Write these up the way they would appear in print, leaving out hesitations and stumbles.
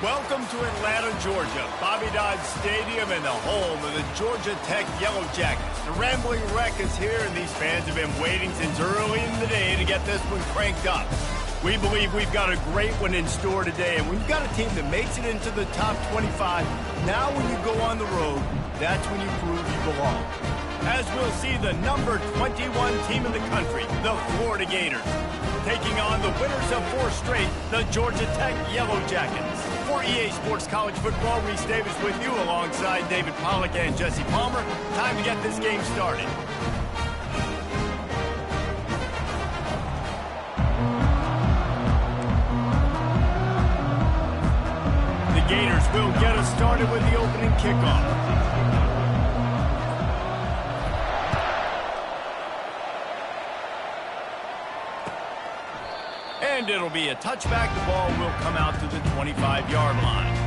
Welcome to Atlanta, Georgia, Bobby Dodd Stadium and the home of the Georgia Tech Yellow Jackets. The Rambling Wreck is here, and these fans have been waiting since early in the day to get this one cranked up. We believe we've got a great one in store today, and we've got a team that makes it into the top 25. Now when you go on the road, that's when you prove you belong. As we'll see the number 21 team in the country, the Florida Gators, taking on the winners of 4 straight, the Georgia Tech Yellow Jackets. For EA Sports College Football, Reese Davis with you alongside David Pollack and Jesse Palmer. Time to get this game started. The Gators will get us started with the opening kickoff. And it'll be a touchback. The ball will come out to the 25-yard line.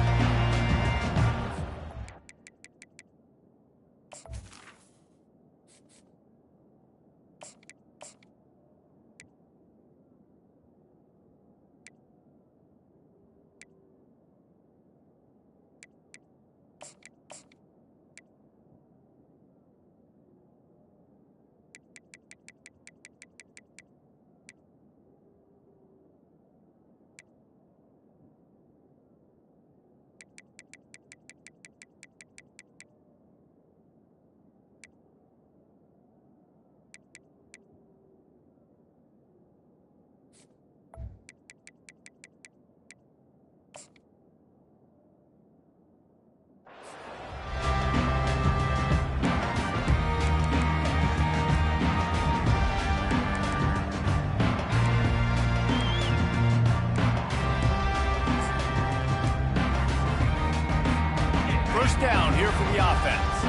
First down here for the offense.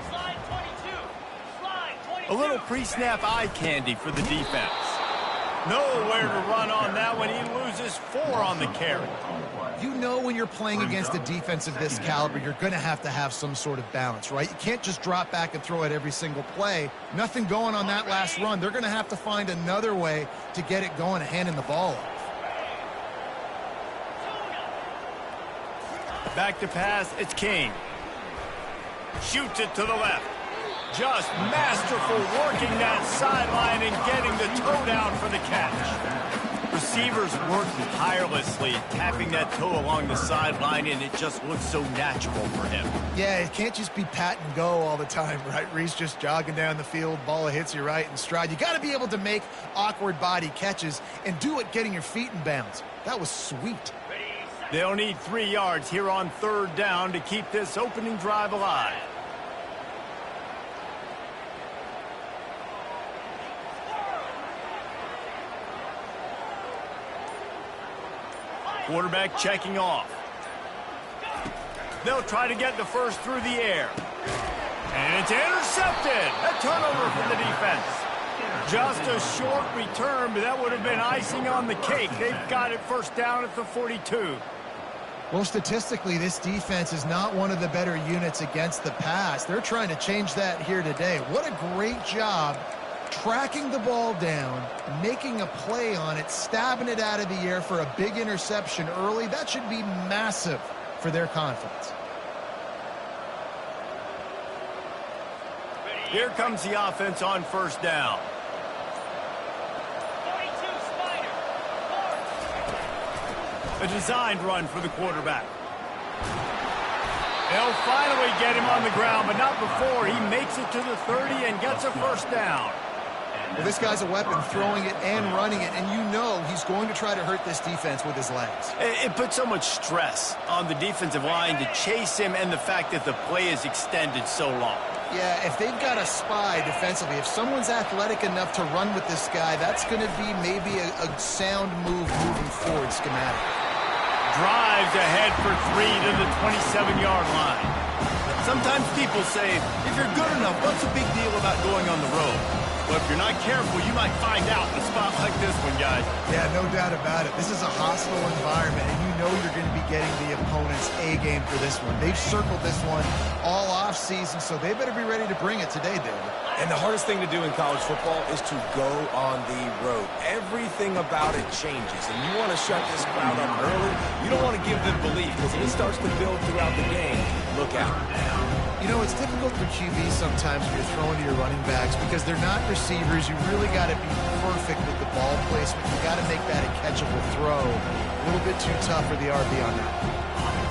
Slide 22. Slide 22. A little pre-snap eye candy for the defense. Nowhere to run on that one. He loses 4 on the carry. You know when you're playing against a defense of this caliber, you're going to have some sort of balance, right? You can't just drop back and throw it every single play. Nothing going on that last run. They're going to have to find another way to get it going and handing the ball off. Back to pass, it's King. Shoots it to the left. Just masterful working that sideline and getting the toe down for the catch. Receivers work tirelessly, tapping that toe along the sideline, and it just looks so natural for him. Yeah, it can't just be pat and go all the time, right? Reese just jogging down the field, ball hits you right in stride. You got to be able to make awkward body catches and do it getting your feet in bounds. That was sweet. They'll need 3 yards here on 3rd down to keep this opening drive alive. Quarterback checking off. They'll try to get the first through the air. And it's intercepted. A turnover for the defense. Just a short return, but that would have been icing on the cake. They've got it first down at the 42. Well, statistically, this defense is not one of the better units against the pass. They're trying to change that here today. What a great job tracking the ball down, making a play on it, stabbing it out of the air for a big interception early. That should be massive for their confidence. Here comes the offense on first down. A designed run for the quarterback. They'll finally get him on the ground, but not before he makes it to the 30 and gets a first down. Well, this guy's a weapon, throwing it and running it, and you know he's going to try to hurt this defense with his legs. It puts so much stress on the defensive line to chase him, and the fact that the play is extended so long. Yeah, if they've got a spy defensively, if someone's athletic enough to run with this guy, that's going to be maybe a sound move moving forward schematic. Drives ahead for 3 to the 27-yard line. Sometimes people say, if you're good enough, what's the big deal about going on the road? But if you're not careful, you might find out in a spot like this one, guys. Yeah, no doubt about it. This is a hostile environment, and you know you're going to be getting the opponent's A-game for this one. They've circled this one all off-season, so they better be ready to bring it today, David. And the hardest thing to do in college football is to go on the road. Everything about it changes, and you want to shut this crowd up early. You don't want to give them belief, because if it starts to build throughout the game, look out. You know, it's difficult for QBs sometimes when you're throwing to your running backs because they're not receivers. You really got to be perfect with the ball placement. You got to make that a catchable throw. A little bit too tough for the RB on that.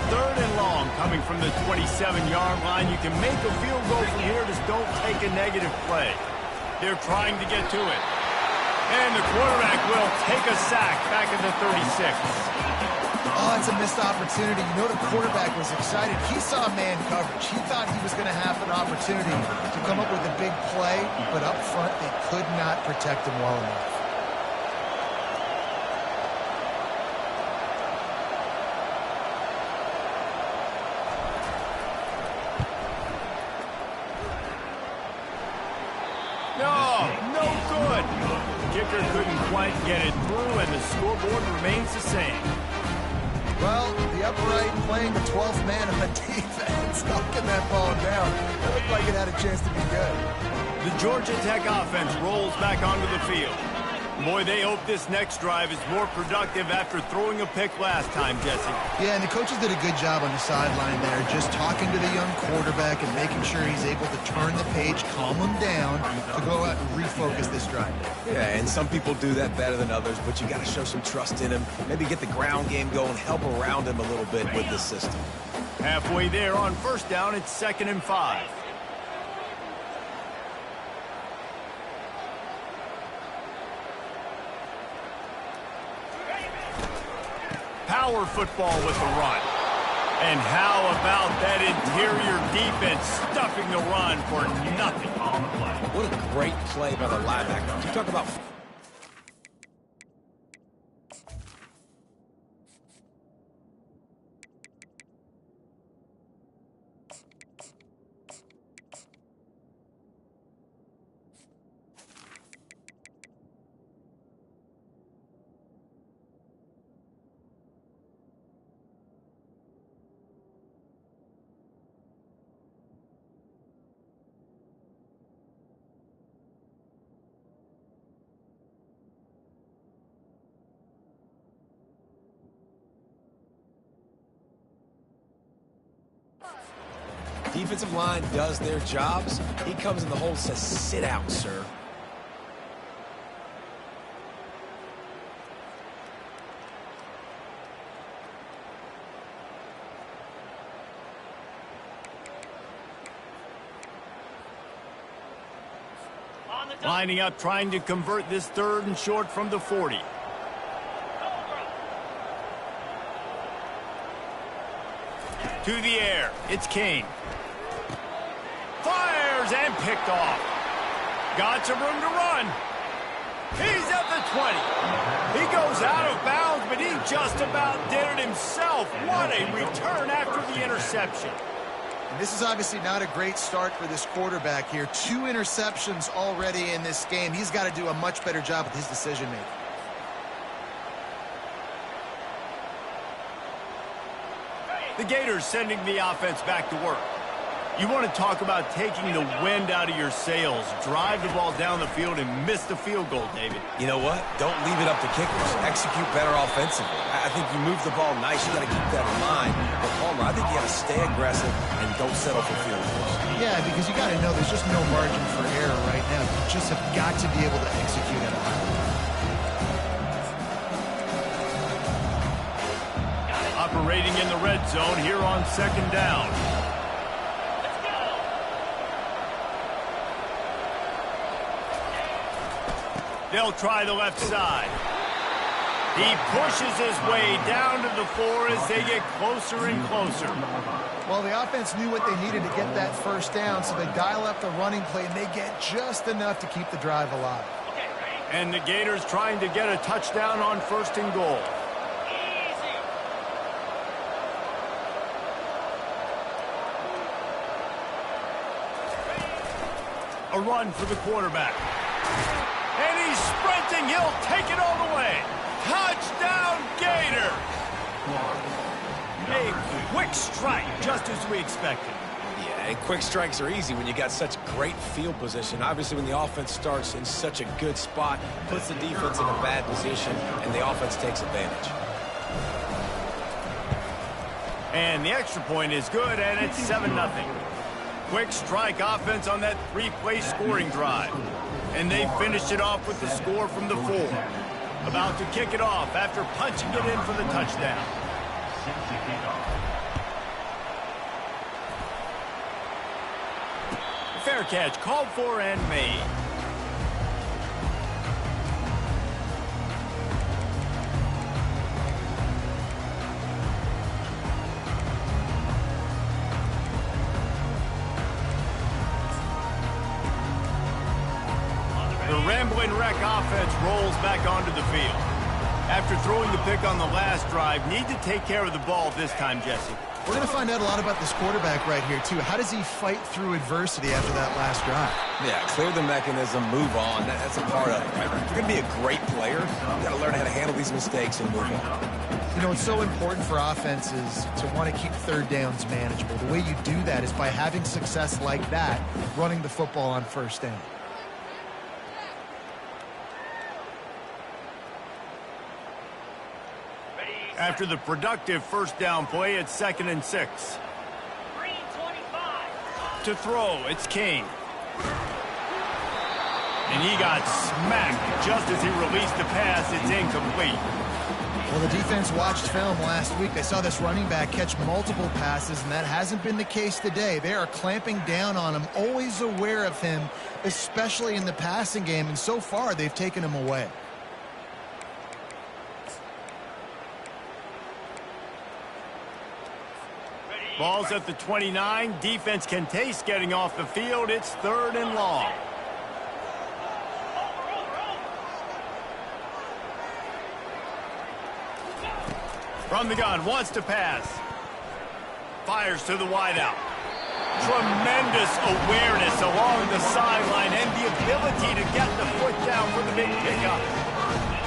3rd and long coming from the 27-yard line. You can make a field goal from here. Just don't take a negative play. They're trying to get to it. And the quarterback will take a sack back at the 36. Oh, it's a missed opportunity. You know the quarterback was excited. He saw man coverage. He thought he was going to have an opportunity to come up with a big play, but up front they could not protect him well enough. No good. Kicker couldn't quite get it through, and the scoreboard remains the same. Well, the upright playing the 12th man on the defense, knocking that ball down. It looked like it had a chance to be good. The Georgia Tech offense rolls back onto the field. Boy, they hope this next drive is more productive after throwing a pick last time, Jesse. Yeah, and the coaches did a good job on the sideline there, just talking to the young quarterback and making sure he's able to turn the page, calm him down, to go out and refocus this drive. Yeah, and some people do that better than others, but you got to show some trust in him. Maybe get the ground game going, help around him a little bit with the system. Halfway there on 1st down, it's 2nd and 5. Power football with the run. And how about that interior defense stuffing the run for nothing on the play? What a great play by the linebacker. You talk about... Defensive line does their jobs. He comes in the hole and says, sit out, sir. Lining up, trying to convert this 3rd and short from the 40. To the air, it's King. Fires and picked off. Got some room to run. He's at the 20. He goes out of bounds, but he just about did it himself. What a return after the interception. And this is obviously not a great start for this quarterback here. 2 interceptions already in this game. He's got to do a much better job with his decision-making. The Gators sending the offense back to work. You want to talk about taking the wind out of your sails. Drive the ball down the field and miss the field goal, David. You know what? Don't leave it up to kickers. Execute better offensively. I think you move the ball nice. You got to keep that in mind. But Palmer, I think you got to stay aggressive and don't settle for field goals. Yeah, because you got to know there's just no margin for error right now. You just have got to be able to execute at a high level. Operating in the red zone here on 2nd down. They'll try the left side. He pushes his way down to the 4 as they get closer and closer. Well, the offense knew what they needed to get that 1st down, so they dial up the running play, and they get just enough to keep the drive alive. And the Gators trying to get a touchdown on 1st and goal. A run for the quarterback. And he's sprinting. He'll take it all the way. Touchdown, Gator. A quick strike, just as we expected. Yeah, and quick strikes are easy when you got such great field position. Obviously, when the offense starts in such a good spot, puts the defense in a bad position, and the offense takes advantage. And the extra point is good, and it's 7-0. Quick strike offense on that 3-play scoring drive. And they finished it off with the score from the 4. About to kick it off after punching it in for the touchdown. Fair catch called for and made. The Rambling Wreck offense rolls back onto the field. After throwing the pick on the last drive, need to take care of the ball this time, Jesse. We're going to find out a lot about this quarterback right here, too. How does he fight through adversity after that last drive? Yeah, clear the mechanism, move on. That's a part of it. Right? If you're going to be a great player, you got to learn how to handle these mistakes and move on. You know, it's so important for offenses to want to keep third downs manageable. The way you do that is by having success like that, running the football on first down. After the productive first down play, it's 2nd and 6. Green 25. To throw, it's King. And he got smacked just as he released the pass. It's incomplete. Well, the defense watched film last week. They saw this running back catch multiple passes, and that hasn't been the case today. They are clamping down on him, always aware of him, especially in the passing game, and so far they've taken him away. Ball's at the 29. Defense can taste getting off the field. It's 3rd and long. From the gun, wants to pass. Fires to the wideout. Tremendous awareness along the sideline and the ability to get the foot down for the big pickup.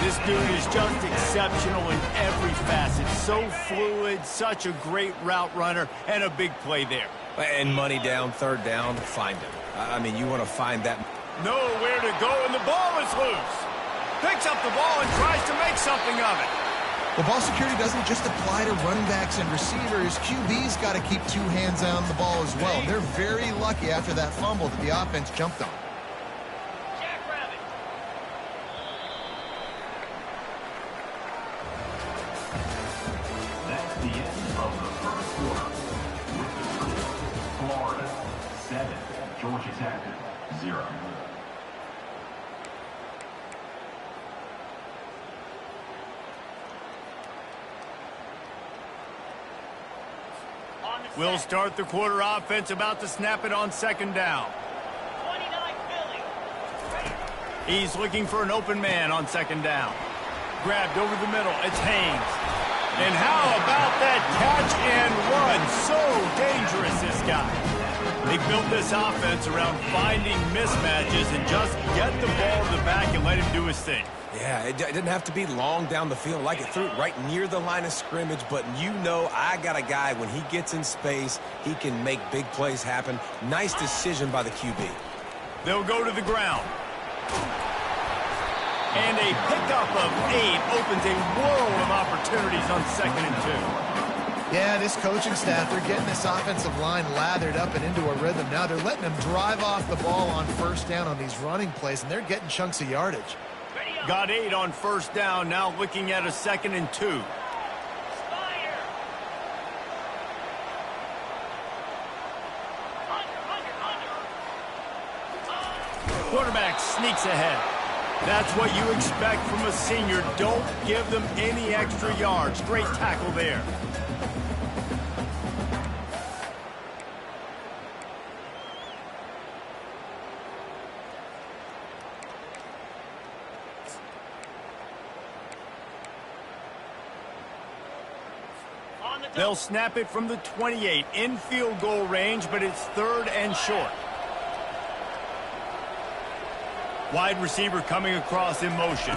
This dude is just exceptional in every facet. So fluid, such a great route runner, and a big play there. And money down, 3rd down, find him. I mean, you want to find that. Nowhere to go, and the ball is loose. Picks up the ball and tries to make something of it. The ball security doesn't just apply to running backs and receivers. QB's got to keep 2 hands on the ball as well. They're very lucky after that fumble that the offense jumped on. Georgia Tech, 0. We'll start the quarter offense, about to snap it on 2nd down. 29 Philly. He's looking for an open man on 2nd down. Grabbed over the middle. It's Haynes. And how about that catch and run? So dangerous, this guy. They built this offense around finding mismatches and just get the ball to the back and let him do his thing. Yeah, it didn't have to be long down the field. Like it threw it right near the line of scrimmage, but you know I got a guy, when he gets in space, he can make big plays happen. Nice decision by the QB. They'll go to the ground. And a pickup of 8 opens a world of opportunities on 2nd and 2. Yeah, this coaching staff, they're getting this offensive line lathered up and into a rhythm. Now they're letting them drive off the ball on 1st down on these running plays, and they're getting chunks of yardage. Got 8 on 1st down, now looking at a 2nd and 2. Quarterback sneaks ahead. That's what you expect from a senior. Don't give them any extra yards. Great tackle there. They'll snap it from the 28 in field goal range, but it's 3rd and short. Wide receiver coming across in motion.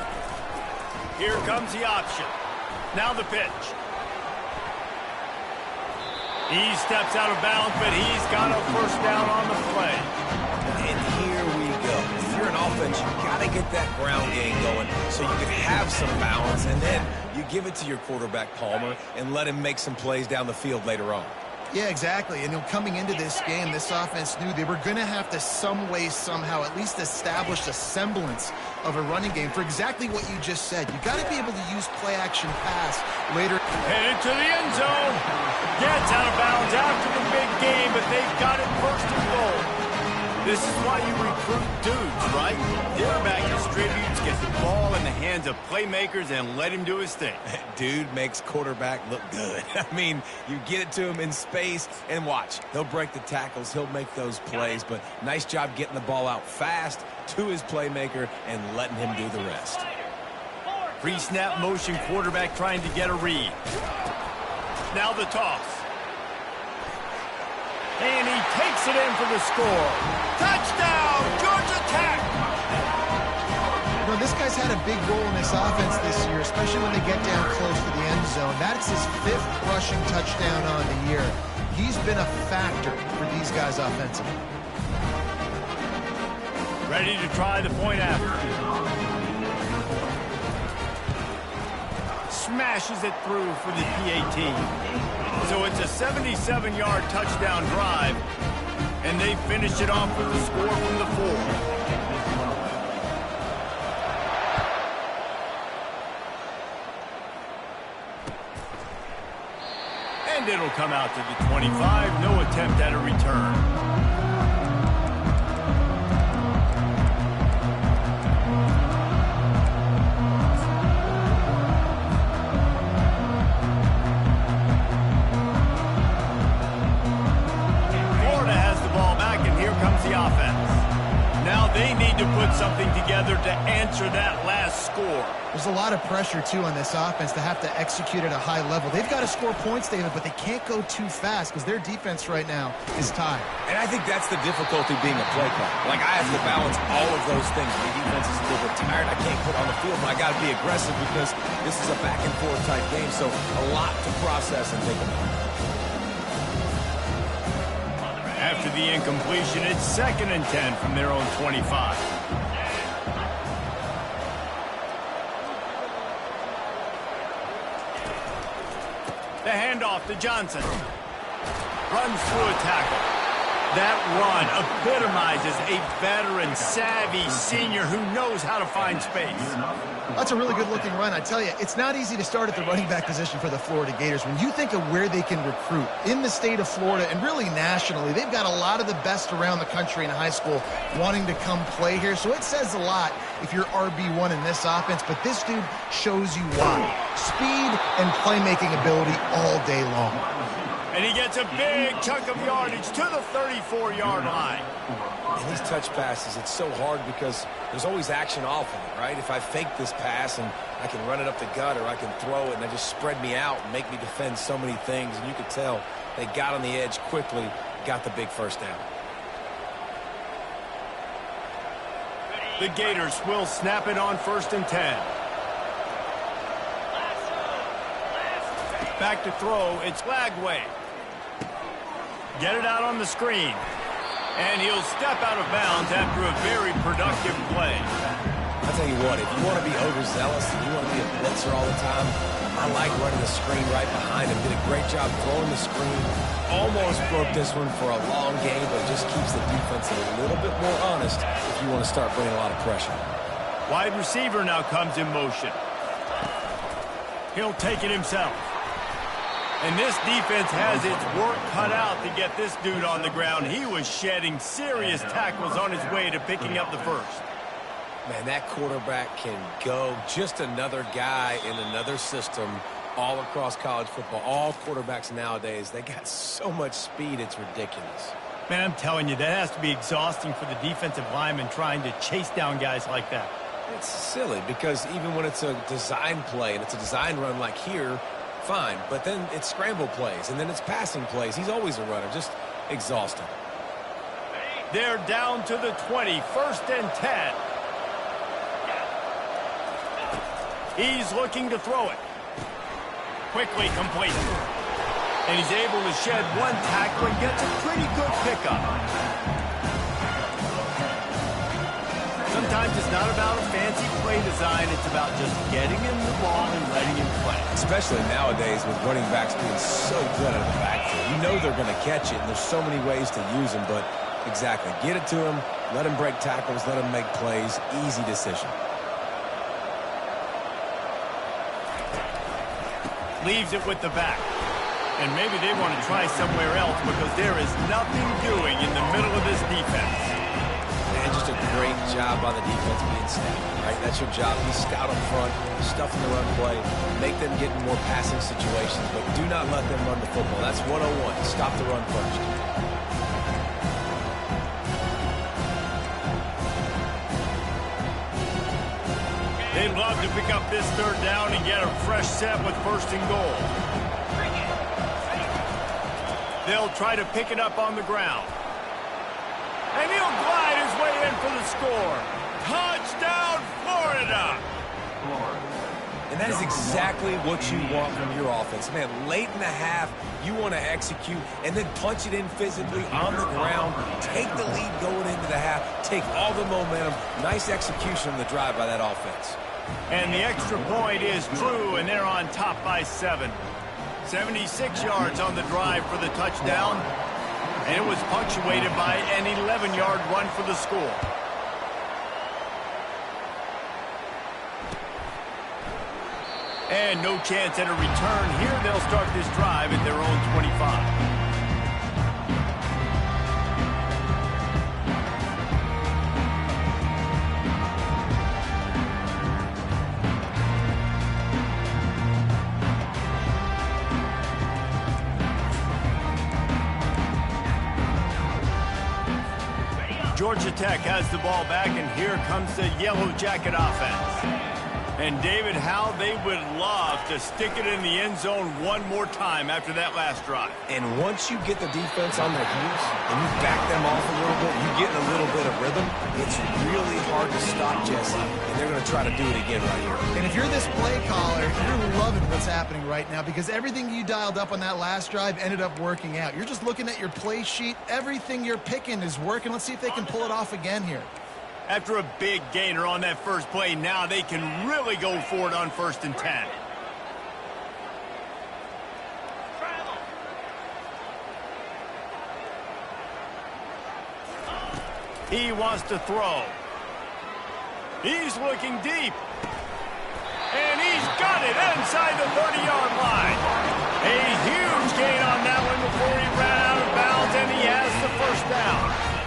Here comes the option. Now the pitch. He steps out of bounds, but he's got a first down on the play. And here we go. If you're an offense, you got to get that ground game going so you can have some balance, and then you give it to your quarterback, Palmer, and let him make some plays down the field later on. Yeah, exactly. And coming into this game, this offense knew they were going to have to some way, somehow, at least establish a semblance of a running game for exactly what you just said. You got to be able to use play-action pass later. Headed to the end zone. Gets out of bounds after the big game, but they've got it first and goal. This is why you recruit dudes, right? Quarterback distributes, gets the ball in the hands of playmakers, and let him do his thing. Dude makes quarterback look good. I mean, you get it to him in space, and watch. He'll break the tackles. He'll make those plays, but nice job getting the ball out fast to his playmaker and letting him do the rest. Pre-snap motion quarterback trying to get a read. Now the toss. And he takes it in for the score. Touchdown, Georgia Tech! You know, this guy's had a big role in this offense this year, especially when they get down close to the end zone. That's his 5th rushing touchdown on the year. He's been a factor for these guys offensively. Ready to try the point after. Smashes it through for the PAT. So it's a 77-yard touchdown drive, and they finish it off with a score from the 4. And it'll come out to the 25. No attempt at a return. They need to put something together to answer that last score. There's a lot of pressure, too, on this offense to have to execute at a high level. They've got to score points, David, but they can't go too fast because their defense right now is tired. And I think that's the difficulty being a play caller. Like, I have to balance all of those things. My defense is a little bit tired. I can't put on the field, but I got to be aggressive because this is a back-and-forth type game, so a lot to process and think about. After the incompletion, it's 2nd and 10 from their own 25. The handoff to Johnson. Runs through a tackle. That run epitomizes a veteran, savvy senior who knows how to find space. That's a really good-looking run. I tell you, it's not easy to start at the running back position for the Florida Gators. When you think of where they can recruit in the state of Florida and really nationally, they've got a lot of the best around the country in high school wanting to come play here. So it says a lot if you're RB1 in this offense, but this dude shows you why. Speed and playmaking ability all day long. And he gets a big chunk of yardage to the 34-yard line. And these touch passes, it's so hard because there's always action off of it, right? If I fake this pass and I can run it up the gut or I can throw it and they just spread me out and make me defend so many things. And you could tell they got on the edge quickly, got the big first down. The Gators will snap it on 1st and 10. Back to throw, it's Lagway. Get it out on the screen. And he'll step out of bounds after a very productive play. I'll tell you what, if you want to be overzealous and you want to be a blitzer all the time, I like running the screen right behind him. Did a great job throwing the screen. Almost broke this one for a long game, but it just keeps the defense a little bit more honest if you want to start bringing a lot of pressure. Wide receiver now comes in motion. He'll take it himself. And this defense has its work cut out to get this dude on the ground. He was shedding serious tackles on his way to picking up the first. Man, that quarterback can go. Just another guy in another system all across college football. All quarterbacks nowadays, they got so much speed, it's ridiculous. Man, I'm telling you, that has to be exhausting for the defensive lineman trying to chase down guys like that. It's silly because even when it's a design play and it's a design run like here, fine, but then it's scramble plays, and then it's passing plays. He's always a runner, just exhausting. They're down to the 20, 1st and 10. He's looking to throw it. Quickly complete. And he's able to shed one tackle and gets a pretty good pickup. Sometimes it's not about a fancy play design. It's about just getting him the ball and letting him play. Especially nowadays with running backs being so good out of the backfield. You know they're going to catch it, and there's so many ways to use them. But exactly, get it to him, let him break tackles, let him make plays. Easy decision. Leaves it with the back. And maybe they want to try somewhere else because there is nothing doing in the middle of this defense. Man, just a great job by the defense being snapped, right? That's your job. Be scout up front, stuff in the run play, make them get in more passing situations, but do not let them run the football. That's 101. Stop the run first. They'd love to pick up this third down and get a fresh set with first and goal. They'll try to pick it up on the ground. And he'll glide his way in for the score. Touchdown, Florida! And that is exactly what you want from your offense. Man, late in the half, you want to execute and then punch it in physically on the ground. Take the lead going into the half. Take all the momentum. Nice execution on the drive by that offense. And the extra point is true, and they're on top by 7. 76 yards on the drive for the touchdown. And it was punctuated by an 11-yard run for the score. And no chance at a return here. They'll start this drive at their own 25. Georgia Tech has the ball back, and here comes the Yellow Jacket offense. And David, how they would love to stick it in the end zone one more time after that last drive. And once you get the defense on their heels and you back them off a little bit, you get in a little bit of rhythm, it's really hard to stop Jesse. And they're going to try to do it again right here. And if you're this play caller, you're loving what's happening right now because everything you dialed up on that last drive ended up working out. You're just looking at your play sheet. Everything you're picking is working. Let's see if they can pull it off again here. After a big gainer on that first play, now they can really go for it on 1st and 10. He wants to throw. He's looking deep. And he's got it inside the 30-yard line. A huge gain on that one before he ran out of bounds, and he has the first down.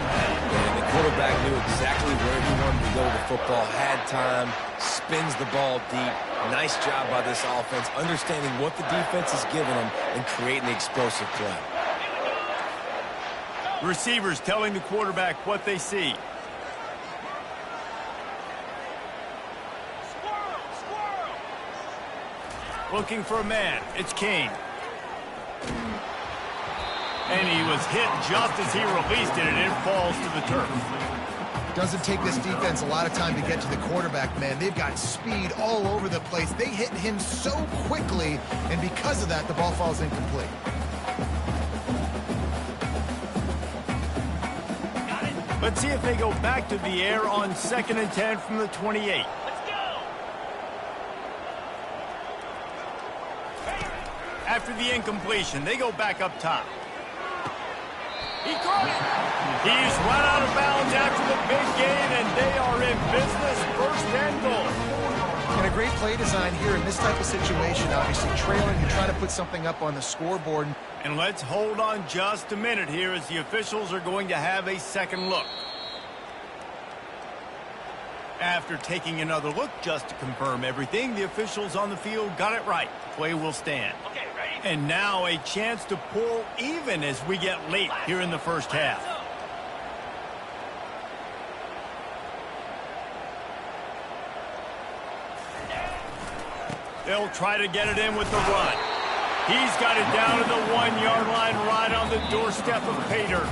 And the quarterback knew exactly where he wanted to go with the football, had time, spins the ball deep. Nice job by this offense, understanding what the defense is giving them and creating the explosive play. Receivers telling the quarterback what they see. Looking for a man. It's Kane. And he was hit just as he released it, and it falls to the turf. Doesn't take this defense a lot of time to get to the quarterback, man. They've got speed all over the place. They hit him so quickly, and because of that, the ball falls incomplete. Let's see if they go back to the air on 2nd and 10 from the 28. Let's go. After the incompletion, they go back up top. He caught it. He's run out of bounds after the big gain, and they are in business, 1st and goal. And a great play design here in this type of situation, obviously trailing and trying to put something up on the scoreboard. And let's hold on just a minute here as the officials are going to have a second look. After taking another look just to confirm everything, the officials on the field got it right. Play will stand. Okay, ready? And now a chance to pull even as we get late here in the first half. They'll try to get it in with the run. He's got it down to the 1-yard line right on the doorstep of Pater.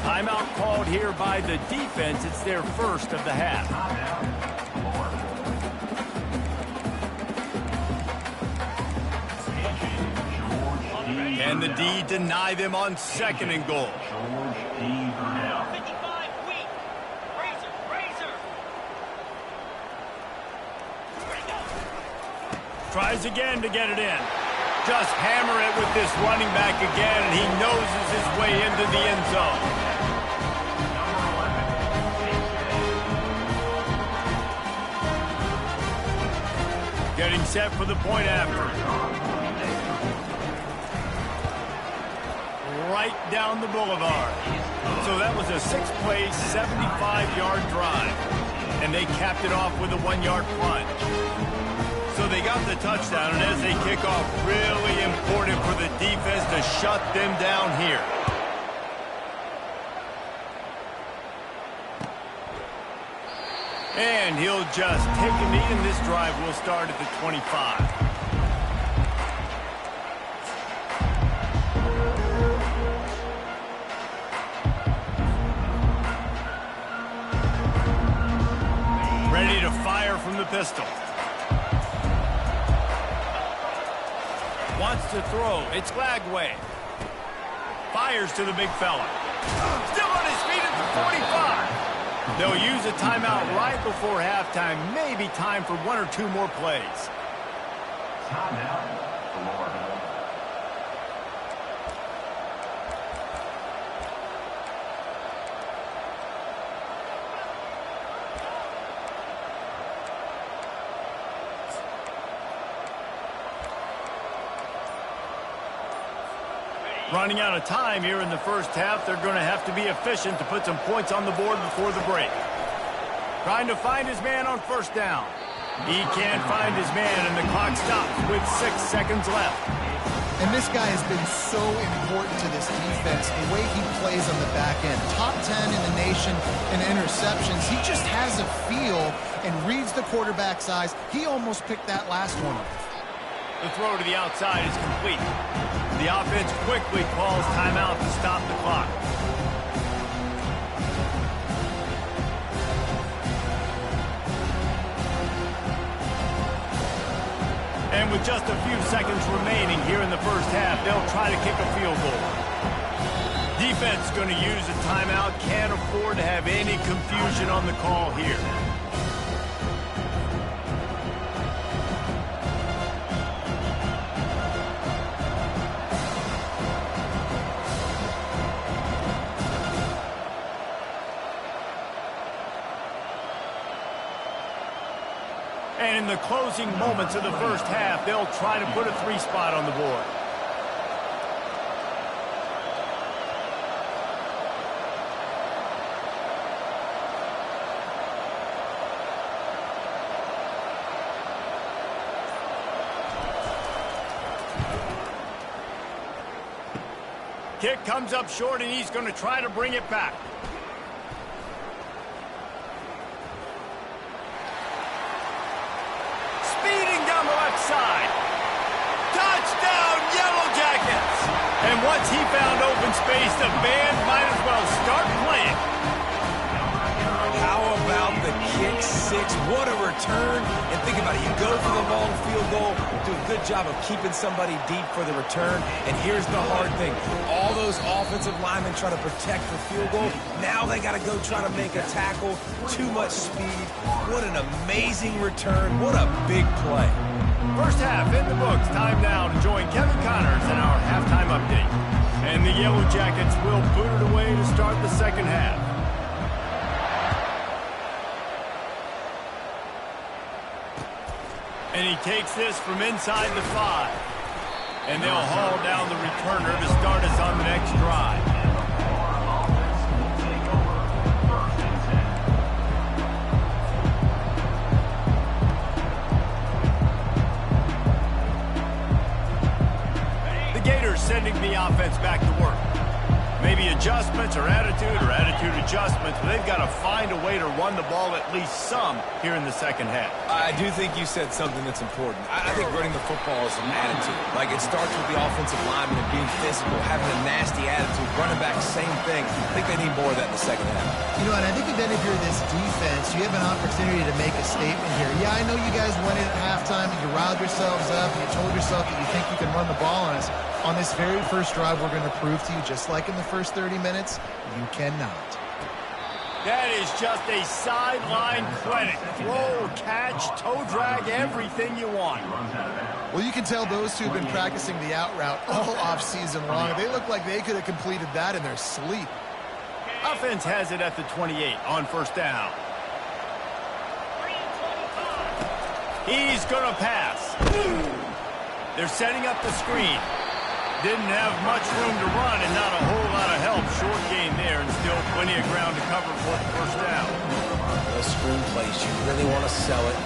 Timeout called here by the defense. It's their first of the half. And the D deny them on 2nd and goal. George D. Burnell. 55 weak. Razor, razor. Tries again to get it in. Just hammer it with this running back again, and he noses his way into the end zone. Getting set for the point after. Right down the boulevard. So that was a 6-play, 75-yard drive. And they capped it off with a 1-yard plunge. So they got the touchdown, and as they kick off, really important for the defense to shut them down here. And he'll just take a knee, and this drive will start at the 25. Ready to fire from the pistol. Wants to throw. It's Glagway. Fires to the big fella. Still on his feet at the 45. They'll use a timeout right before halftime. Maybe time for 1 or 2 more plays. Timeout, Florida. Running out of time here in the first half. They're going to have to be efficient to put some points on the board before the break. Trying to find his man on 1st down. He can't find his man, and the clock stops with 6 seconds left. And this guy has been so important to this defense, the way he plays on the back end. Top 10 in the nation in interceptions. He just has a feel and reads the quarterback's eyes. He almost picked that last one up. The throw to the outside is complete. The offense quickly calls timeout to stop the clock. And with just a few seconds remaining here in the first half, they'll try to kick a field goal. Defense going to use a timeout. Can't afford to have any confusion on the call here. And in the closing moments of the first half, they'll try to put a 3-spot on the board. Kick comes up short, and he's going to try to bring it back. Side. Touchdown, Yellow Jackets! And once he found open space, the band might as well start playing. How about the kick 6? What a return. And think about it. You go for the long field goal, do a good job of keeping somebody deep for the return. And here's the hard thing. All those offensive linemen try to protect the field goal. Now they got to go try to make a tackle. Too much speed. What an amazing return. What a big play. First half in the books. Time now to join Kevin Connors in our halftime update. And the Yellow Jackets will boot it away to start the second half. And he takes this from inside the 5. And they'll haul down the returner to start us on the next drive. Sending the offense back to work. Maybe adjustments or attitude adjustments, but they've got to find a way to run the ball at least some here in the second half. I do think you said something that's important. I think running the football is an attitude. Like, it starts with the offensive lineman and being physical, having a nasty attitude. Running back, same thing. I think they need more of that in the second half. You know, and I think then if you're this defense, you have an opportunity to make a statement here. Yeah, I know you guys went in at halftime and you riled yourselves up and you told yourself that you think you can run the ball on us. On this very first drive, we're going to prove to you, just like in the first 30 minutes, you cannot. That is just a sideline clinic. Throw, catch, toe drag, everything you want. Well, you can tell those two have been practicing the out route all off-season long. They look like they could have completed that in their sleep. Offense has it at the 28 on first down. He's going to pass. They're setting up the screen. Didn't have much room to run and not a whole lot of help. Short gain there and still plenty of ground to cover for the first down. Those screen plays, you really want to sell it,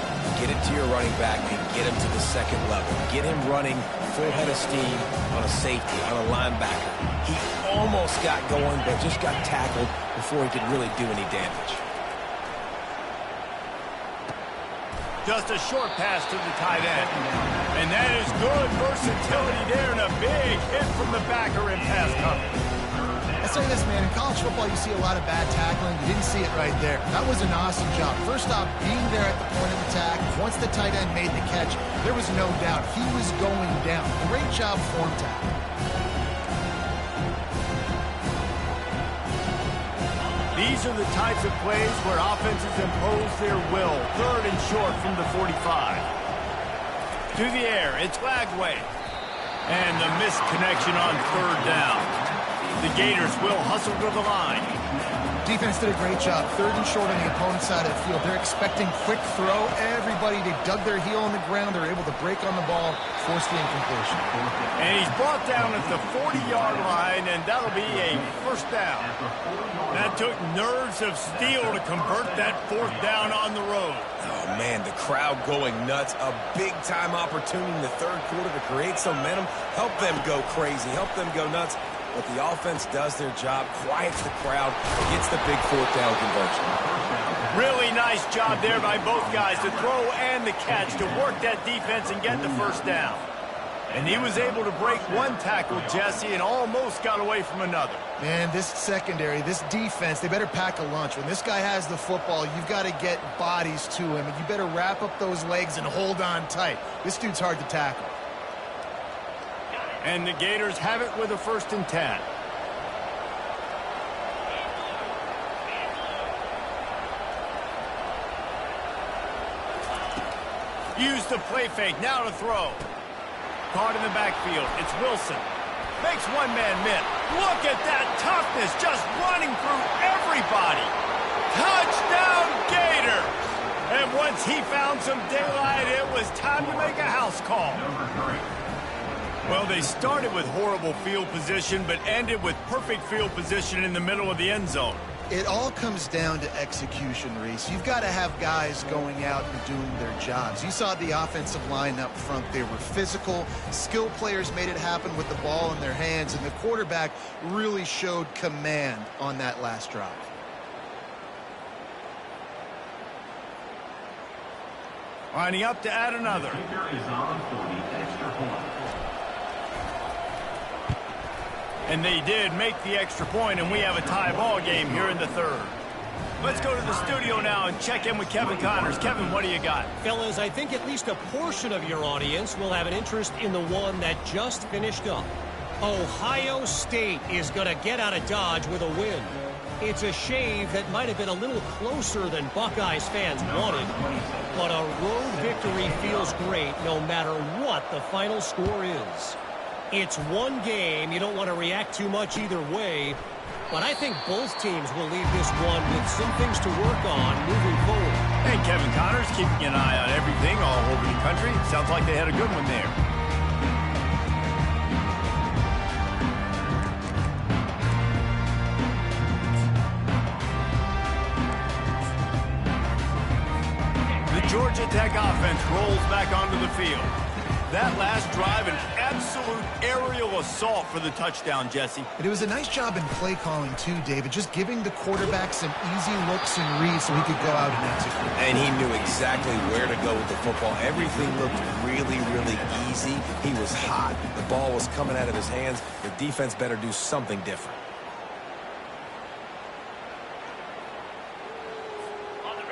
get it to your running back, and get him to the second level. Get him running full head of steam on a safety, on a linebacker. He almost got going, but just got tackled before he could really do any damage. Just a short pass to the tight end. And that is good versatility there and a big hit from the backer in pass coverage. I say this, man, in college football you see a lot of bad tackling. You didn't see it right there. That was an awesome job. First off, being there at the point of attack. Once the tight end made the catch, there was no doubt he was going down. Great job form tackle. These are the types of plays where offenses impose their will. Third and short from the 45. To the air, it's Lagway. And the missed connection on third down. The Gators will hustle to the line. Defense did a great job. Third and short on the opponent's side of the field. They're expecting quick throw. Everybody, they dug their heel on the ground. They're able to break on the ball, force the incompletion. And he's brought down at the 40-yard line, and that'll be a first down. That took nerves of steel to convert that fourth down on the road. Oh, man, the crowd going nuts. A big-time opportunity in the third quarter to create some momentum. Help them go crazy. Help them go nuts. But the offense does their job, quiets the crowd, gets the big fourth down conversion. Really nice job there by both guys to throw and the catch to work that defense and get the first down. And he was able to break one tackle, Jesse, and almost got away from another. Man, this secondary, this defense, they better pack a lunch. When this guy has the football, you've got to get bodies to him, and you better wrap up those legs and hold on tight. This dude's hard to tackle. And the Gators have it with a 1st and 10. Use the play fake, now to throw. Caught in the backfield, it's Wilson. Makes one man miss. Look at that toughness, just running through everybody. Touchdown Gators! And once he found some daylight, it was time to make a house call. Well, they started with horrible field position, but ended with perfect field position in the middle of the end zone. It all comes down to execution, Reese. You've got to have guys going out and doing their jobs. You saw the offensive line up front. They were physical. Skilled players made it happen with the ball in their hands, and the quarterback really showed command on that last drive. Lining up to add another. And they did make the extra point, and we have a tie ball game here in the third. Let's go to the studio now and check in with Kevin Connors. Kevin, what do you got? Fellas, I think at least a portion of your audience will have an interest in the one that just finished up. Ohio State is going to get out of Dodge with a win. It's a shave that might have been a little closer than Buckeyes fans wanted, but a road victory feels great no matter what the final score is. It's one game. You don't want to react too much either way, but I think both teams will leave this one with some things to work on moving forward. And Kevin Connors keeping an eye on everything all over the country. Sounds like they had a good one there. The Georgia Tech offense rolls back onto the field. That last drive, an absolute aerial assault for the touchdown, Jesse. But it was a nice job in play calling too, David, just giving the quarterback some easy looks and reads so he could go out and execute. And he knew exactly where to go with the football. Everything looked really, really easy. He was hot. The ball was coming out of his hands. The defense better do something different.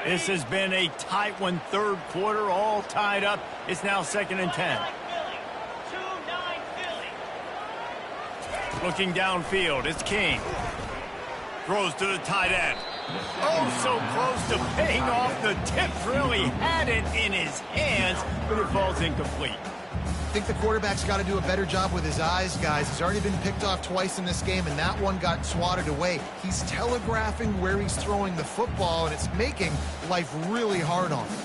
This has been a tight one, third quarter, all tied up. It's now 2nd and 10. Looking downfield, it's King. Throws to the tight end. Oh, so close to paying off. The tip really had it in his hands, but it falls incomplete. I think the quarterback's got to do a better job with his eyes, guys. He's already been picked off twice in this game, and that one got swatted away. He's telegraphing where he's throwing the football, and it's making life really hard on him.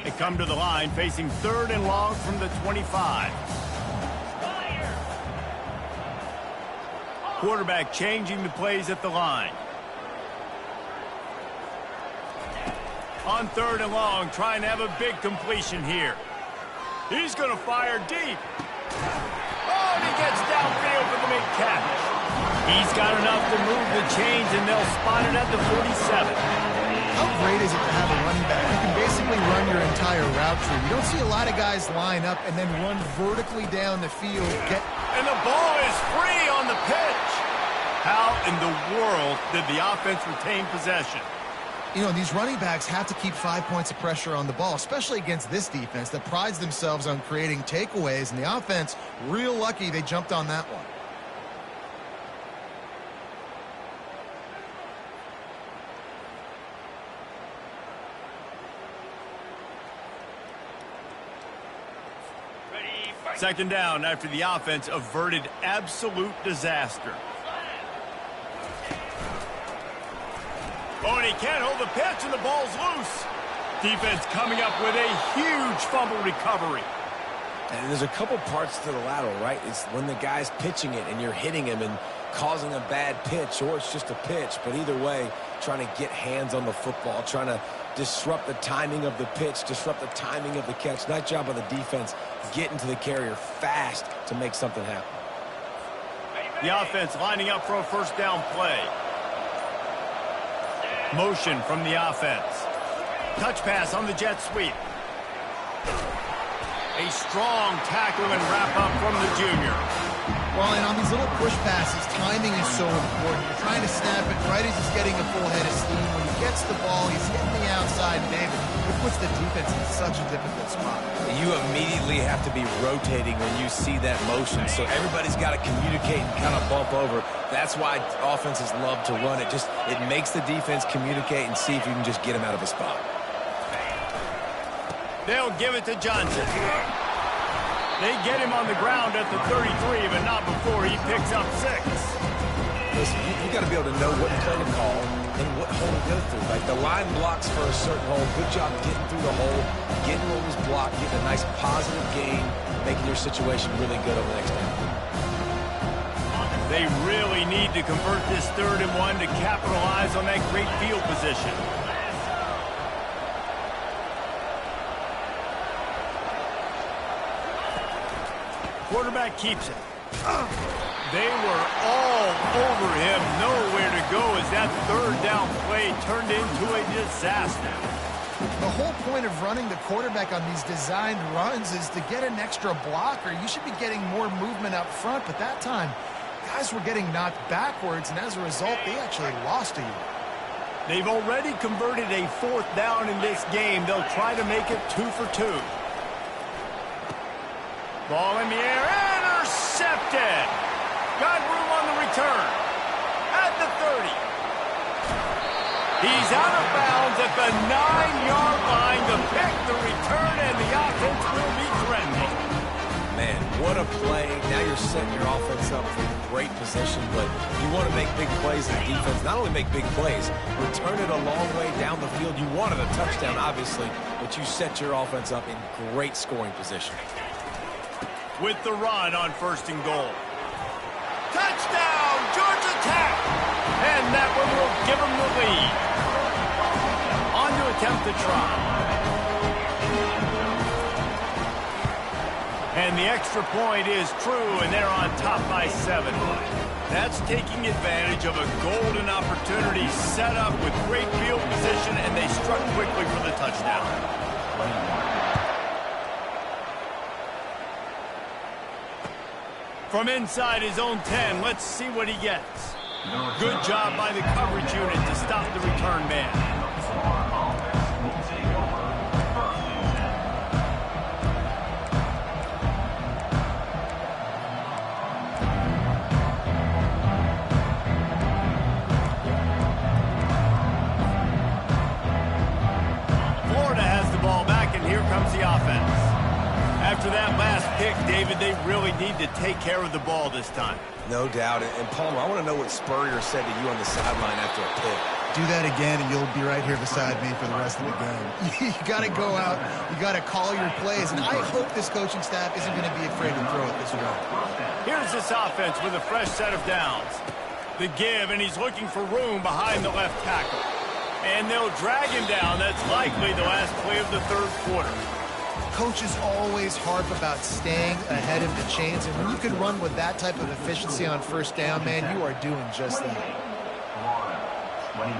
They come to the line, facing 3rd and long from the 25. Quarterback changing the plays at the line. On 3rd and long, trying to have a big completion here. He's going to fire deep. Oh, and he gets downfield for the big catch. He's got enough to move the chains, and they'll spot it at the 47. How great is it to have a running back? You can basically run your entire route tree. You don't see a lot of guys line up and then run vertically down the field. And the ball is free on the pitch. How in the world did the offense retain possession? You know, these running backs have to keep 5 points of pressure on the ball, especially against this defense that prides themselves on creating takeaways, and the offense, real lucky they jumped on that one. Second down after the offense averted absolute disaster. Oh, and he can't hold the pitch, and the ball's loose. Defense coming up with a huge fumble recovery. And there's a couple parts to the lateral, right? It's when the guy's pitching it and you're hitting him and causing a bad pitch, or it's just a pitch. But either way, trying to get hands on the football, trying to disrupt the timing of the pitch, disrupt the timing of the catch. Nice job on the defense getting to the carrier fast to make something happen. The offense lining up for a first down play. Motion from the offense. Touch pass on the jet sweep. A strong tackle and wrap up from the junior. Well, and on these little push passes, timing is so important. You're trying to snap it right as he's getting a full head of steam. When he gets the ball, he's hitting the outside, David. It puts the defense in such a difficult spot. You immediately have to be rotating when you see that motion, so everybody's got to communicate and kind of bump over. That's why offenses love to run it. It makes the defense communicate and see if you can just get him out of a spot. They'll give it to Johnson. They get him on the ground at the 33, but not before he picks up 6. Listen, you got to be able to know what play to call and what hole to go through. Like the line blocks for a certain hole. Good job getting through the hole, getting what was blocked, getting a nice positive gain, making your situation really good on the next down. They really need to convert this 3rd and 1 to capitalize on that great field position. Quarterback keeps it. They were all over him. Nowhere to go as that 3rd down play turned into a disaster. The whole point of running the quarterback on these designed runs is to get an extra blocker. You should be getting more movement up front, but that time, guys were getting knocked backwards, and as a result, they actually lost a yard. They've already converted a 4th down in this game. They'll try to make it 2 for 2. Ball in the air, intercepted. Got room on the return. At the 30. He's out of bounds at the 9-yard line to pick the return, and the offense will be trending. Man, what a play. Now you're setting your offense up for great position, but you want to make big plays as a defense. Not only make big plays, return it a long way down the field. You wanted a touchdown, obviously, but you set your offense up in great scoring position. With the run on 1st and goal. Touchdown, Georgia Tech! And that one will give them the lead. On to attempt to try. And the extra point is true, and they're on top by 7. That's taking advantage of a golden opportunity set up with great field position, and they struck quickly for the touchdown. From inside his own 10, let's see what he gets. Good job by the coverage unit to stop the return man. pick, David, they really need to take care of the ball this time. No doubt. And Palmer, I want to know what Spurrier said to you on the sideline after a pick. Do that again, and you'll be right here beside me for the rest of the game. You got to go out. You got to call your plays. And I hope this coaching staff isn't going to be afraid to throw it this way. Here's this offense with a fresh set of downs. The give, and he's looking for room behind the left tackle. And they'll drag him down. That's likely the last play of the third quarter. Coaches always harp about staying ahead of the chains, and when you can run with that type of efficiency on first down, man, you are doing just that. 21.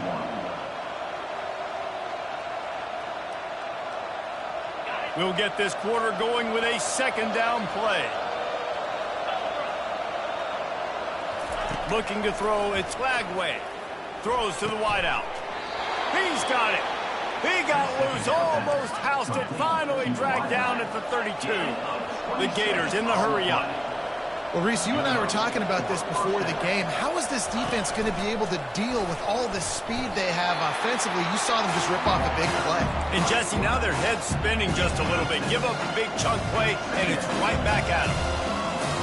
We'll get this quarter going with a second down play. Looking to throw, it's Lagway. Throws to the wideout. He's got it. He got loose, almost housed it, finally dragged down at the 32. The Gators in the hurry-up. Well, Reese, you and I were talking about this before the game. How is this defense going to be able to deal with all the speed they have offensively? You saw them just rip off a big play. And, Jesse, now their head's spinning just a little bit. Give up a big chunk play, and it's right back at them.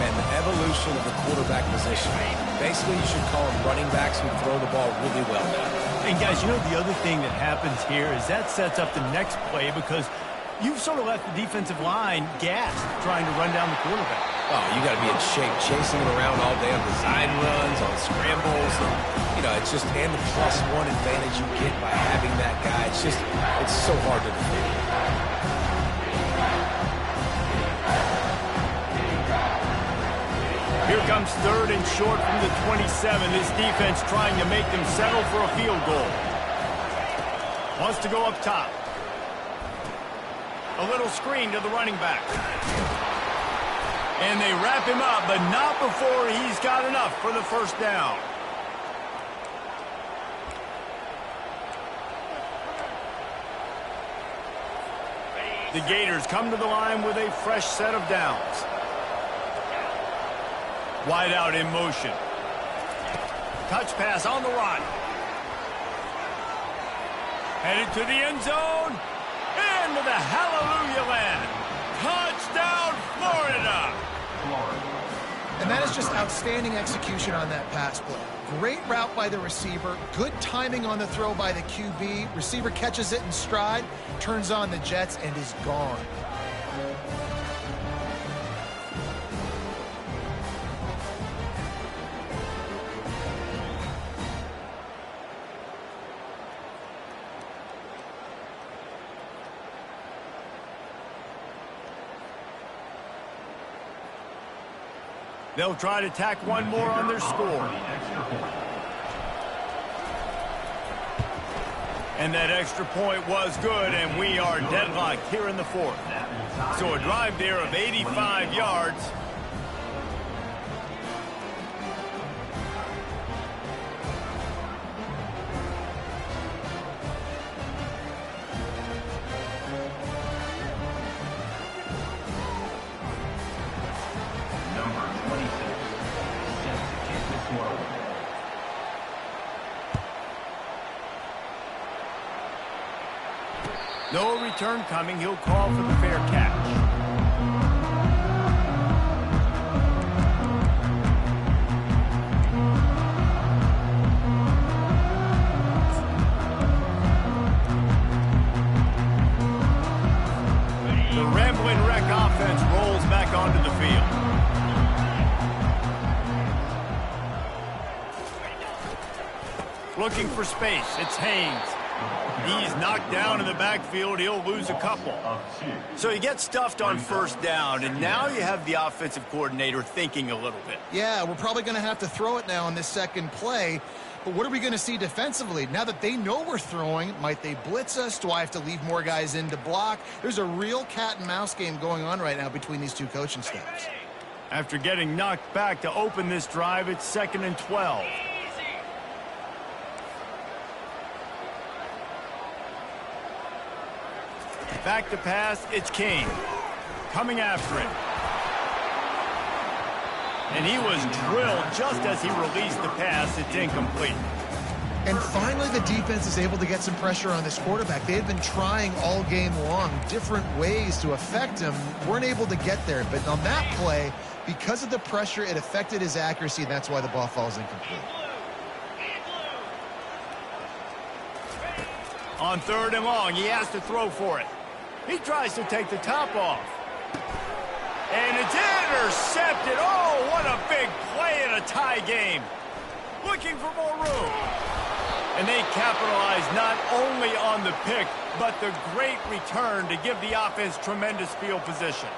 Man, the evolution of the quarterback position. Basically, you should call them running backs who throw the ball really well now. And, guys, you know the other thing that happens here is that sets up the next play because you've sort of left the defensive line gassed trying to run down the quarterback. Oh, you got to be in shape, chasing him around all day on design runs, on scrambles. And, you know, it's just, and the +1 advantage you get by having that guy. It's so hard to defend. Here comes third and short from the 27. This defense trying to make them settle for a field goal. Wants to go up top. A little screen to the running back. And they wrap him up, but not before he's got enough for the first down. The Gators come to the line with a fresh set of downs. Wide out in motion. Touch pass on the run. Headed to the end zone. Into the hallelujah land. Touchdown, Florida. And that is just outstanding execution on that pass play. Great route by the receiver. Good timing on the throw by the QB. Receiver catches it in stride, turns on the jets, and is gone. They'll try to tack one more on their score. And that extra point was good, and we are deadlocked here in the fourth. So a drive there of 85 yards. No return coming. He'll call for the fair catch. The Rambling Wreck offense rolls back onto the field. Looking for space. It's Haynes. He's knocked down in the backfield. He'll lose a couple. So he gets stuffed on first down, and now you have the offensive coordinator thinking a little bit. Yeah, we're probably going to have to throw it now on this second play. But what are we going to see defensively? Now that they know we're throwing, might they blitz us? Do I have to leave more guys in to block? There's a real cat and mouse game going on right now between these two coaching staffs. After getting knocked back to open this drive, it's 2nd and 12. Back to pass, it's King. Coming after it. And he was drilled just as he released the pass. It's incomplete. And finally, the defense is able to get some pressure on this quarterback. They had been trying all game long different ways to affect him, weren't able to get there. But on that play, because of the pressure, it affected his accuracy, and that's why the ball falls incomplete. On 3rd and long, he has to throw for it. He tries to take the top off. And it's intercepted. Oh, what a big play in a tie game. Looking for more room. And they capitalize not only on the pick, but the great return to give the offense tremendous field position.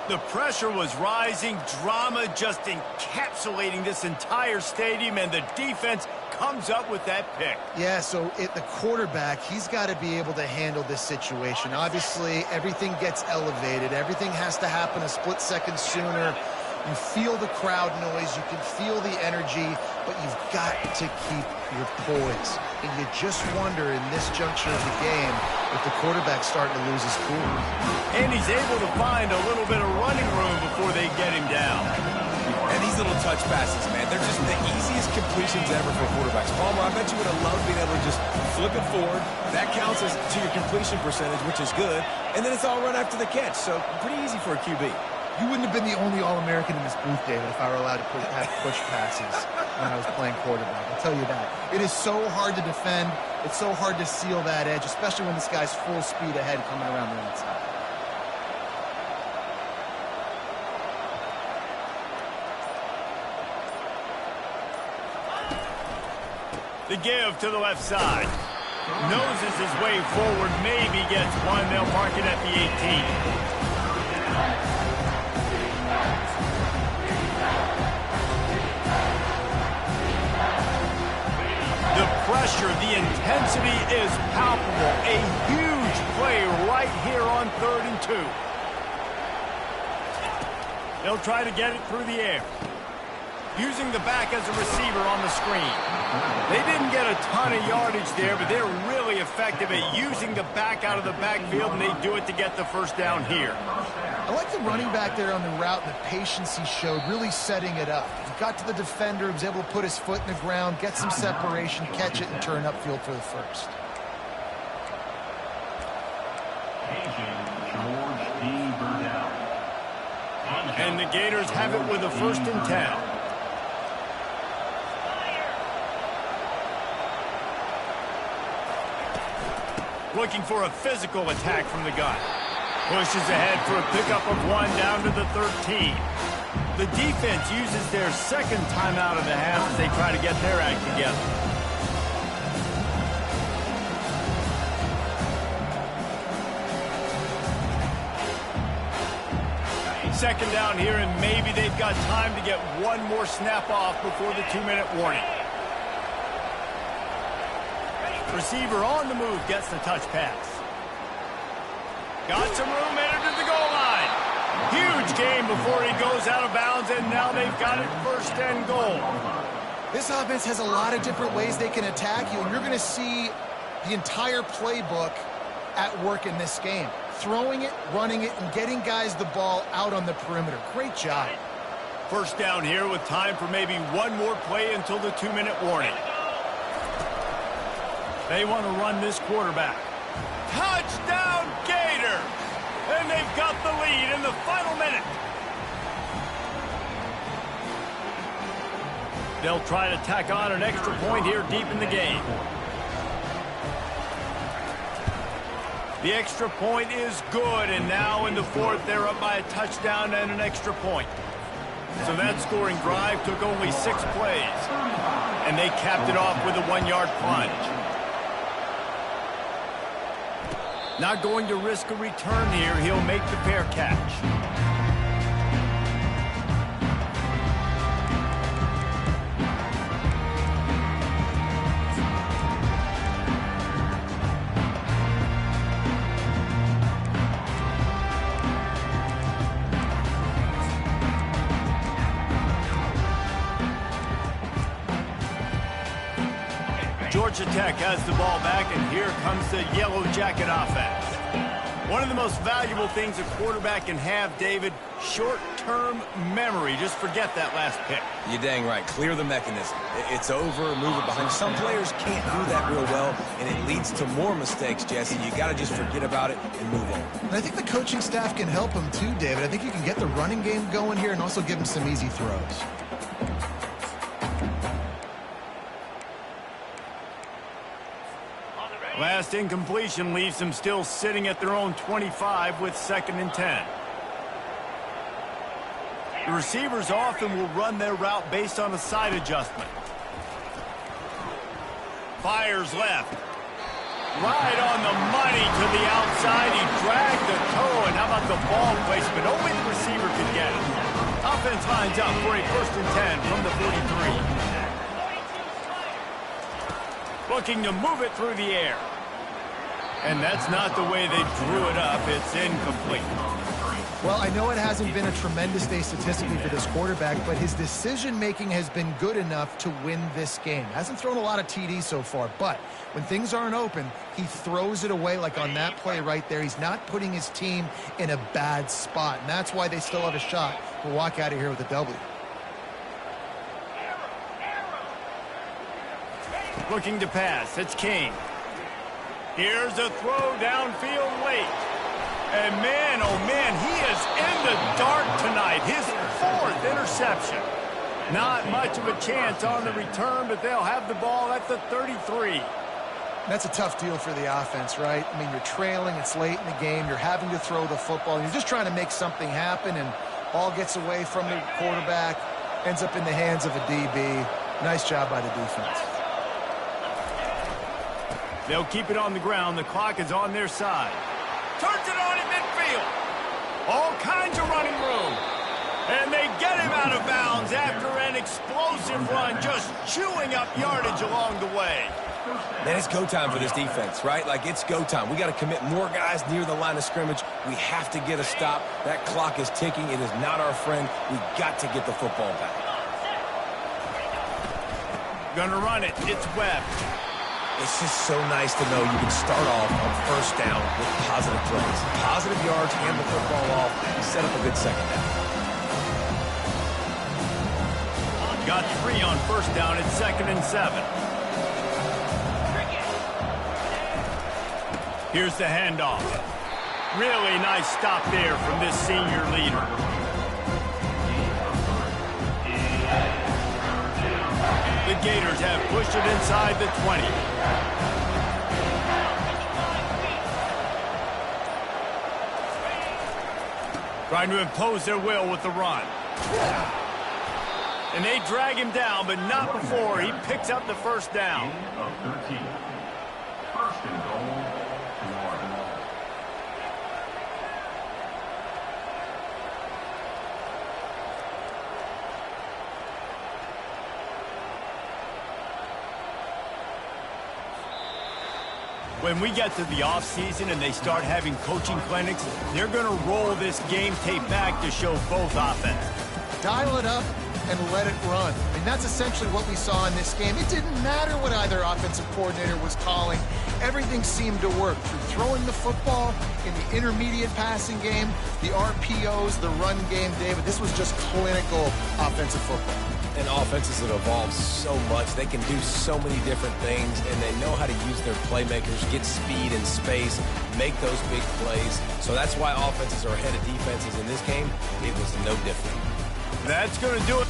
The pressure was rising, drama just encapsulating this entire stadium, and the defense comes up with that pick. Yeah, so the quarterback, he's got to be able to handle this situation. Obviously, everything gets elevated. Everything has to happen a split second sooner. You feel the crowd noise. You can feel the energy, but you've got to keep your poise. And you just wonder in this juncture of the game if the quarterback's starting to lose his cool. And he's able to find a little bit of running room before they get him down. And these little touch passes, man, they're just the easiest completions ever for quarterbacks. Palmer, I bet you would have loved being able to just flip it forward. That counts as to your completion percentage, which is good. And then it's all run after the catch. So pretty easy for a QB. You wouldn't have been the only All-American in this booth, David, if I were allowed to have push passes when I was playing quarterback. I'll tell you that. It is so hard to defend. It's so hard to seal that edge, especially when this guy's full speed ahead coming around the outside. The give to the left side. Noses his way forward, maybe gets one. They'll mark it at the 18. The pressure, the intensity is palpable. A huge play right here on 3rd and 2. They'll try to get it through the air. Using the back as a receiver on the screen. They didn't get a ton of yardage there, but they're really effective at using the back out of the backfield, and they do it to get the first down here. I like the running back there on the route and the patience he showed, really setting it up. He got to the defender, he was able to put his foot in the ground, get some separation, catch it, and turn upfield for the first. And the Gators have it with a 1st and 10. Looking for a physical attack from the gun. Pushes ahead for a pickup of 1 down to the 13. The defense uses their second timeout of the half as they try to get their act together. Second down here, and maybe they've got time to get one more snap off before the 2-minute warning. Receiver on the move gets the touch pass. Got some room, entered to the goal line. Huge game before he goes out of bounds, and now they've got it 1st and goal. This offense has a lot of different ways they can attack you, and you're going to see the entire playbook at work in this game. Throwing it, running it, and getting guys the ball out on the perimeter. Great job. First down here with time for maybe one more play until the 2-minute warning. They want to run this quarterback. Touchdown, Gator! And they've got the lead in the final minute. They'll try to tack on an extra point here deep in the game. The extra point is good, and now in the 4th, they're up by a touchdown and an extra point. So that scoring drive took only 6 plays, and they capped it off with a 1-yard plunge. Not going to risk a return here. He'll make the fair catch. Georgia Tech has the ball back, and here comes the Yellow Jacket offense. One of the most valuable things a quarterback can have, David, short-term memory. Just forget that last pick. You're dang right. Clear the mechanism. It's over, move it behind. Some players can't do that real well, and it leads to more mistakes, Jesse. You got to just forget about it and move on. And I think the coaching staff can help him too, David. I think you can get the running game going here and also give him some easy throws. Last incompletion leaves them still sitting at their own 25 with 2nd and 10. The receivers often will run their route based on a side adjustment. Fires left. Right on the money to the outside. He dragged the toe, and how about the ball placement? Only the receiver could get it. Offense lines up for a 1st and 10 from the 43. Looking to move it through the air. And that's not the way they drew it up. It's incomplete. Well, I know it hasn't been a tremendous day statistically for this quarterback, but his decision-making has been good enough to win this game. Hasn't thrown a lot of TDs so far, but when things aren't open, he throws it away like on that play right there. He's not putting his team in a bad spot, and that's why they still have a shot to walk out of here with a W. Looking to pass. It's King. Here's a throw downfield late. And man, oh man, he is in the dark tonight. His 4th interception. Not much of a chance on the return, but they'll have the ball at the 33. That's a tough deal for the offense, right? I mean, you're trailing, it's late in the game, you're having to throw the football, and you're just trying to make something happen, and ball gets away from the quarterback, ends up in the hands of a DB. Nice job by the defense. They'll keep it on the ground. The clock is on their side. Turns it on in midfield. All kinds of running room. And they get him out of bounds after an explosive run, just chewing up yardage along the way. Man, it's go time for this defense, right? Like, it's go time. We got to commit more guys near the line of scrimmage. We have to get a stop. That clock is ticking. It is not our friend. We got to get the football back. Gonna run it. It's Webb. It's just so nice to know you can start off on 1st down with positive plays. Positive yards, hand the football off, and set up a good 2nd down. Got 3 on 1st down. It's 2nd and 7. Here's the handoff. Really nice stop there from this senior leader. The Gators have pushed it inside the 20. Trying to impose their will with the run. And they drag him down, but not before he picks up the 1st down. Of 13. 1st and goal. When we get to the offseason and they start having coaching clinics, they're going to roll this game tape back to show both offenses. Dial it up and let it run. I mean, that's essentially what we saw in this game. It didn't matter what either offensive coordinator was calling. Everything seemed to work through throwing the football in the intermediate passing game, the RPOs, the run game, David. This was just clinical offensive football. And offenses have evolved so much. They can do so many different things, and they know how to use their playmakers, get speed and space, make those big plays. So that's why offenses are ahead of defenses in this game. It was no different. That's going to do it.